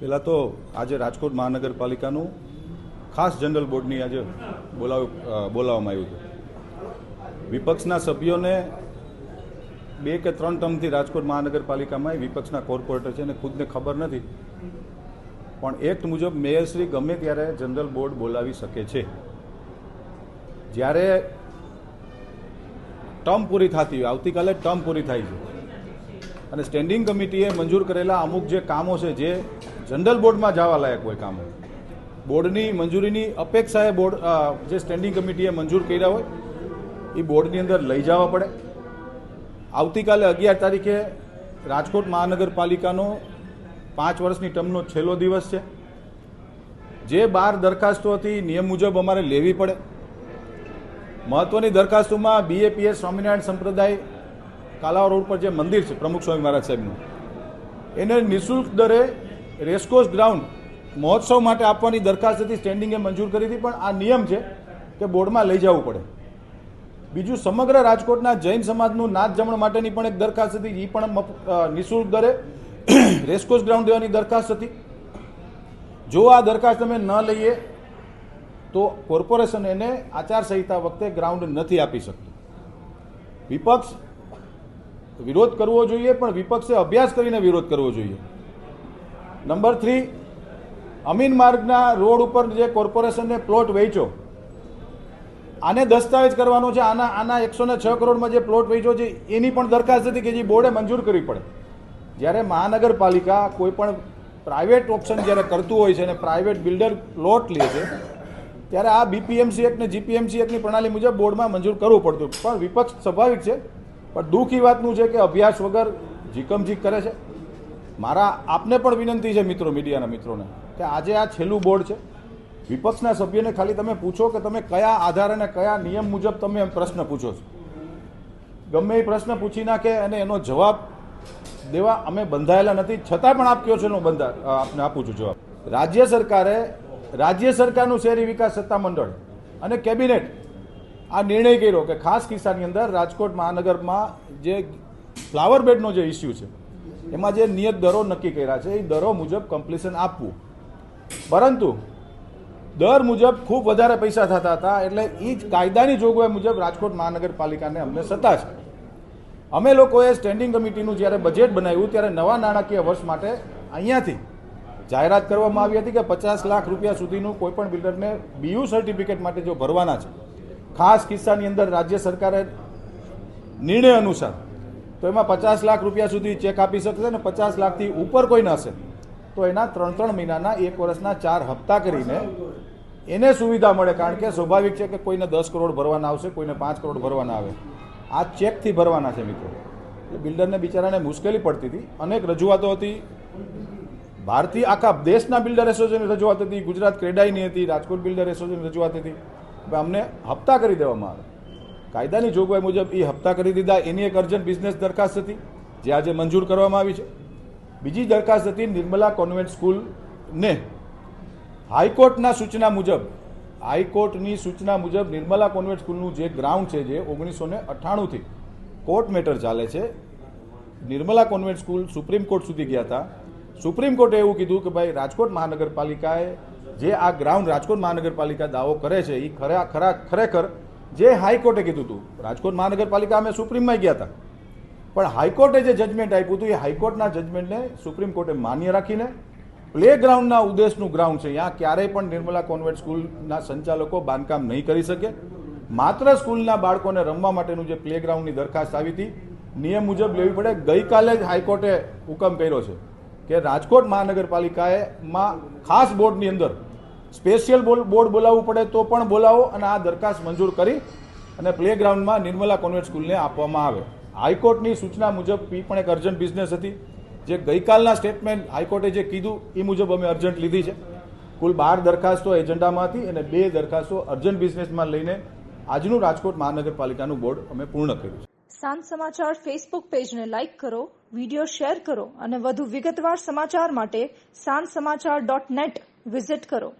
પહેલાં તો આજે રાજકોટ મહાનગરપાલિકાનું ખાસ જનરલ બોર્ડની આજે બોલાવવામાં આવ્યું હતું. વિપક્ષના સભ્યોને 2 કે 3 ટર્મથી રાજકોટ મહાનગરપાલિકામાં વિપક્ષના કોર્પોરેટર છે અને ખુદને ખબર નથી, પણ એક્ટ મુજબ મેયરશ્રી ગમે ત્યારે જનરલ બોર્ડ બોલાવી શકે છે. જ્યારે ટર્મ પૂરી થતી હોય, આવતીકાલે ટર્મ પૂરી થાય છે અને સ્ટેન્ડિંગ કમિટીએ મંજૂર કરેલા અમુક જે કામો છે જે જનરલ બોર્ડમાં જવા લાયક હોય, કામો બોર્ડની મંજૂરીની અપેક્ષાએ બોર્ડ જે સ્ટેન્ડિંગ કમિટીએ મંજૂર કર્યા હોય એ બોર્ડની અંદર લઈ જવા પડે. આવતીકાલે 11 તારીખે રાજકોટ મહાનગરપાલિકાનો 5 વર્ષની ટર્મનો છેલ્લો દિવસ છે. જે 12 દરખાસ્તો હતી નિયમ મુજબ અમારે લેવી પડે. મહત્વની દરખાસ્તોમાં BAPS સ્વામિનારાયણ સંપ્રદાય કાલાવા રોડ પર જે મંદિર છે પ્રમુખ સ્વામી મહારાજ સાહેબનું, એને નિઃશુલ્ક દરે રેસકોર્સ ગ્રાઉન્ડ મહોત્સવ માટે આપવાની દરખાસ્ત હતી, સ્ટેન્ડિંગે મંજૂર કરી હતી, પણ આ નિયમ છે કે બોર્ડમાં લઈ જવું પડે. બીજું, સમગ્ર રાજકોટના જૈન સમાજનું નાથ જમણ માટેની પણ એક દરખાસ્ત હતી, એ પણ નિઃશુલ્ક દરે રેસકોર્સ ગ્રાઉન્ડ દેવાની દરખાસ્ત હતી. જો આ દરખાસ્ત અમે ન લઈએ તો કોર્પોરેશન એને આચારસંહિતા વખતે ગ્રાઉન્ડ નથી આપી શકતું. વિપક્ષ વિરોધ કરવો જોઈએ, પણ વિપક્ષે અભ્યાસ કરીને વિરોધ કરવો જોઈએ. નંબર 3, અમીન માર્ગના રોડ ઉપર જે કોર્પોરેશનને પ્લોટ વેચ્યો, આને દસ્તાવેજ કરવાનો છે. આના 106 કરોડમાં જે પ્લોટ વેચ્યો છે એની પણ દરખાસ્ત હતી કે જે બોર્ડે મંજૂર કરવી પડે. જ્યારે મહાનગરપાલિકા કોઈ પણ પ્રાઇવેટ ઓપ્શન જ્યારે કરતું હોય છે અને પ્રાઇવેટ બિલ્ડર પ્લોટ લે છે, ત્યારે આ BPMC એક્ટ ને GPMC એક્ટની પ્રણાલી મુજબ બોર્ડમાં મંજૂર કરવું પડતું. પણ વિપક્ષ સ્વાભાવિક છે, પણ દુઃખ એ વાતનું છે કે અભ્યાસ વગર જીકમજીક કરે છે. મારા આપને પણ વિનંતી છે મિત્રો, મીડિયાના મિત્રોને, કે આજે આ છેલ્લું બોર્ડ છે. વિપક્ષના સભ્યને ખાલી તમે પૂછો કે તમે કયા આધાર અને કયા નિયમ મુજબ તમે પ્રશ્ન પૂછો છો. ગમે એ પ્રશ્ન પૂછી નાખે અને એનો જવાબ દેવા અમે બંધાયેલા નથી, છતાં પણ આપ કહો છો એનો આપને આપું છું જવાબ. રાજ્ય સરકારનું શહેરી વિકાસ સત્તામંડળ અને કેબિનેટ આ નિર્ણય કર્યો કે ખાસ કિસ્સાની અંદર રાજકોટ મહાનગરમાં જે ફ્લાવર બેડનો જે ઇસ્યુ છે એમાં જે નિયત દરો નક્કી કર્યા છે એ દરો મુજબ કમ્પ્લીશન આપવું, પરંતુ દર મુજબ ખૂબ વધારે પૈસા થતા હતા. એટલે એ જ કાયદાની જોગવાઈ મુજબ રાજકોટ મહાનગરપાલિકાને અમને સત્તા છે. અમે લોકોએ સ્ટેન્ડિંગ કમિટીનું જ્યારે બજેટ બનાવ્યું ત્યારે નવા નાણાકીય વર્ષ માટે અહીંયાથી જાહેરાત કરવામાં આવી હતી કે 50 લાખ રૂપિયા સુધીનું કોઈપણ બિલ્ડરને BU સર્ટિફિકેટ માટે જો ભરવાના છે, ખાસ કિસ્સાની અંદર રાજ્ય સરકારે નિર્ણય અનુસાર તો એમાં 50 લાખ રૂપિયા સુધી ચેક આપી શકશે અને 50 લાખથી ઉપર કોઈ ન હશે તો એના 3 મહિનાના 1 વર્ષના 4 હપ્તા કરીને એને સુવિધા મળે. કારણ કે સ્વાભાવિક છે કે કોઈને 10 કરોડ ભરવાના આવશે, કોઈને 5 કરોડ ભરવાના આવે. આ ચેકથી ભરવાના છે મિત્રો. એટલે બિલ્ડરને બિચારાને મુશ્કેલી પડતી હતી. અનેક રજૂઆતો હતી, ભારતીય આખા દેશના બિલ્ડર એસોસિએશનની રજૂઆત હતી, ગુજરાત ક્રેડાઈની હતી, રાજકોટ બિલ્ડર એસોસિએશનની રજૂઆત હતી. અમને હપ્તા કરી દેવામાં આવે. કાયદાની જોગવાઈ મુજબ એ હપ્તા કરી દીધા. એની એક અર્જન્ટ બિઝનેસ દરખાસ્ત હતી જે આજે મંજૂર કરવામાં આવી છે. બીજી દરખાસ્ત હતી નિર્મલા કોન્વેન્ટ સ્કૂલને હાઈકોર્ટની સૂચના મુજબ નિર્મલા કોન્વેન્ટ સ્કૂલનું જે ગ્રાઉન્ડ છે, જે 1998થી કોર્ટ મેટર ચાલે છે. Nirmala convent school supreme court સુધી ગયા હતા. સુપ્રીમ કોર્ટે એવું કીધું કે ભાઈ રાજકોટ મહાનગરપાલિકાએ જે આ ગ્રાઉન્ડ રાજકોટ મહાનગરપાલિકા દાવો કરે છે એ ખરેખર જે હાઈકોર્ટે કીધું હતું. રાજકોટ મહાનગરપાલિકા અમે સુપ્રીમમાં ગયા હતા, પણ હાઈકોર્ટે જે જજમેન્ટ આપ્યું હતું એ હાઈકોર્ટના જજમેન્ટને સુપ્રીમ કોર્ટે માન્ય રાખીને પ્લે ગ્રાઉન્ડના ઉદ્દેશનું ગ્રાઉન્ડ છે, ત્યાં ક્યારેય પણ નિર્મલા કોન્વેન્ટ સ્કૂલના સંચાલકો બાંધકામ નહીં કરી શકે. માત્ર સ્કૂલના બાળકોને રમવા માટેનું જે પ્લે ગ્રાઉન્ડની દરખાસ્ત આવી હતી નિયમ મુજબ લેવી પડે. ગઈકાલે જ હાઈકોર્ટે હુકમ કર્યો છે કે રાજકોટ મહાનગરપાલિકામાં ખાસ બોર્ડની અંદર સ્પેશિયલ બોર્ડ બોલાવવું પડે તો પણ બોલાવો અને આ દરખાસ્ત મંજૂર કરી અને પ્લે ગ્રાઉન્ડમાં નિર્મલા કોન્વેન્ટ સ્કૂલને આપવામાં આવે. હાઈકોર્ટની સૂચના મુજબ એ પણ એક અર્જન્ટ બિઝનેસ હતી. જે ગઈકાલના સ્ટેટમેન્ટ હાઈકોર્ટે જે કીધું એ મુજબ અમે અર્જન્ટ લીધી છે. કુલ 12 દરખાસ્તો એજન્ડામાં હતી અને 2 દરખાસ્તો અર્જન્ટ બિઝનેસમાં લઈને આજનું રાજકોટ મહાનગરપાલિકાનું બોર્ડ અમે પૂર્ણ કર્યું છે. સાંજ સમાચાર ફેસબુક પેજને લાઇક કરો, વિડીયો શેર કરો અને વધુ વિગતવાર સમાચાર માટે sanssamachar.net વિઝિટ કરો.